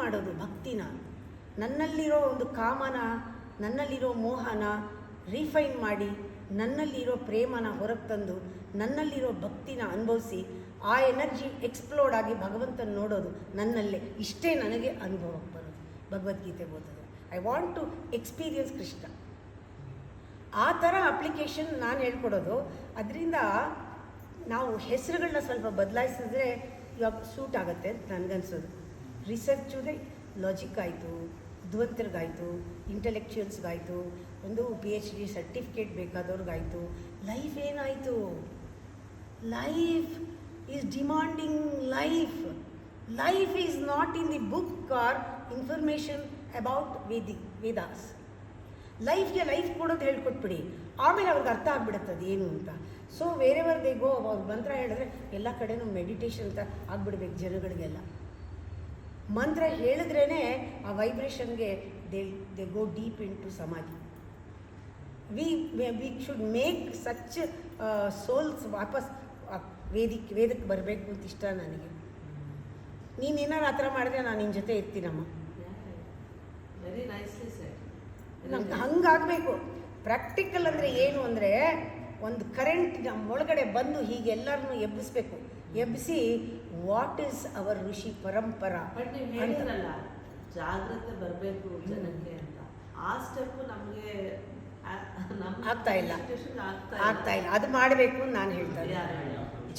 ಮಾಡೋದು ಭಕ್ತಿನ, ನನ್ನಲ್ಲಿರೋ ಒಂದು ಕಾಮನ, ನನ್ನಲ್ಲಿರೋ ಮೋಹನ ರೀಫೈನ್ ಮಾಡಿ, ನನ್ನಲ್ಲಿರೋ ಪ್ರೇಮನ ಹೊರಗೆ ತಂದು, ನನ್ನಲ್ಲಿರೋ ಭಕ್ತಿನ ಅನುಭವಿಸಿ, ಆ ಎನರ್ಜಿ ಎಕ್ಸ್ಪ್ಲೋಡ್ ಆಗಿ ಭಗವಂತನ ನೋಡೋದು ನನ್ನಲ್ಲೇ. ಇಷ್ಟೇ ನನಗೆ ಅನುಭವಕ್ಕೆ ಬರೋದು ಭಗವದ್ಗೀತೆ ಓದೋದು. I want to experience Krishna. ಆ ಥರ ಅಪ್ಲಿಕೇಶನ್ ನಾನು ಹೇಳ್ಕೊಡೋದು. ಅದರಿಂದ ನಾವು ಹೆಸರುಗಳನ್ನ ಸ್ವಲ್ಪ ಬದಲಾಯಿಸಿದ್ರೆ ಇವಾಗ ಸೂಟ್ ಆಗುತ್ತೆ ಅಂತ ನನಗನ್ಸೋದು. ರಿಸರ್ಚುದೇ ಲಾಜಿಕ್ ಆಯಿತು, ಬುದ್ಧಿವಂತರಿಗಾಯಿತು, ಇಂಟೆಲೆಕ್ಚುಯಲ್ಸ್ಗಾಯಿತು, ಒಂದು PhD ಸರ್ಟಿಫಿಕೇಟ್ ಬೇಕಾದವ್ರಿಗಾಯಿತು. ಲೈಫ್ ಏನಾಯಿತು? Life is demanding life. Life is not in the book or information about Vedas. ಲೈಫ್ಗೆ ಲೈಫ್ ಕೊಡೋದು ಹೇಳ್ಕೊಟ್ಬಿಡಿ, ಆಮೇಲೆ ಅವ್ರಿಗೆ ಅರ್ಥ ಆಗ್ಬಿಡುತ್ತೆ ಅದು ಏನು ಅಂತ. ಸೊ ವೇರೆವರ್ ದೇ ಗೋ, ಅವ್ರ ಮಂತ್ರ ಹೇಳಿದ್ರೆ ಎಲ್ಲ ಕಡೆನೂ ಮೆಡಿಟೇಷನ್ ಅಂತ ಆಗ್ಬಿಡ್ಬೇಕು ಜನಗಳಿಗೆಲ್ಲ. ಮಂತ್ರ ಹೇಳಿದ್ರೇ ಆ ವೈಬ್ರೇಷನ್ಗೆ they go deep into samadhi. We should make such souls ವಾಪಸ್ ವೇದಕ್ಕೆ ಬರಬೇಕು ಅಂತ ಇಷ್ಟ ನನಗೆ. ನೀನೇನಾರು ಆ ಥರ ಮಾಡಿದ್ರೆ ನಾನು ನಿನ್ನ ಜೊತೆ ಇರ್ತೀನಮ್ಮ. ನಮ್ಗೆ ಹಂಗಾಗಬೇಕು. ಪ್ರಾಕ್ಟಿಕಲ್ ಅಂದರೆ ಏನು ಅಂದರೆ, ಒಂದು ಕರೆಂಟ್ ನಮ್ಮ ಒಳಗಡೆ ಬಂದು ಹೀಗೆ ಎಲ್ಲರನ್ನೂ ಎಬ್ಬಿಸ್ಬೇಕು. ಎಬ್ಬಿಸಿ ವಾಟ್ ಈಸ್ ಅವರ್ ಋಷಿ ಪರಂಪರಾ ಅಂತ ಜಾಗ್ರತೆ ಬರಬೇಕು ಜನಕ್ಕೆ ಅಂತ. ಆ ಸ್ಟೆಪ್ ನಮಗೆ ಆಗ್ತಾ ಇಲ್ಲ. ಅದು ಮಾಡಬೇಕು ನಾನು ಹೇಳ್ತಾ ಇದ್ದೀನಿ.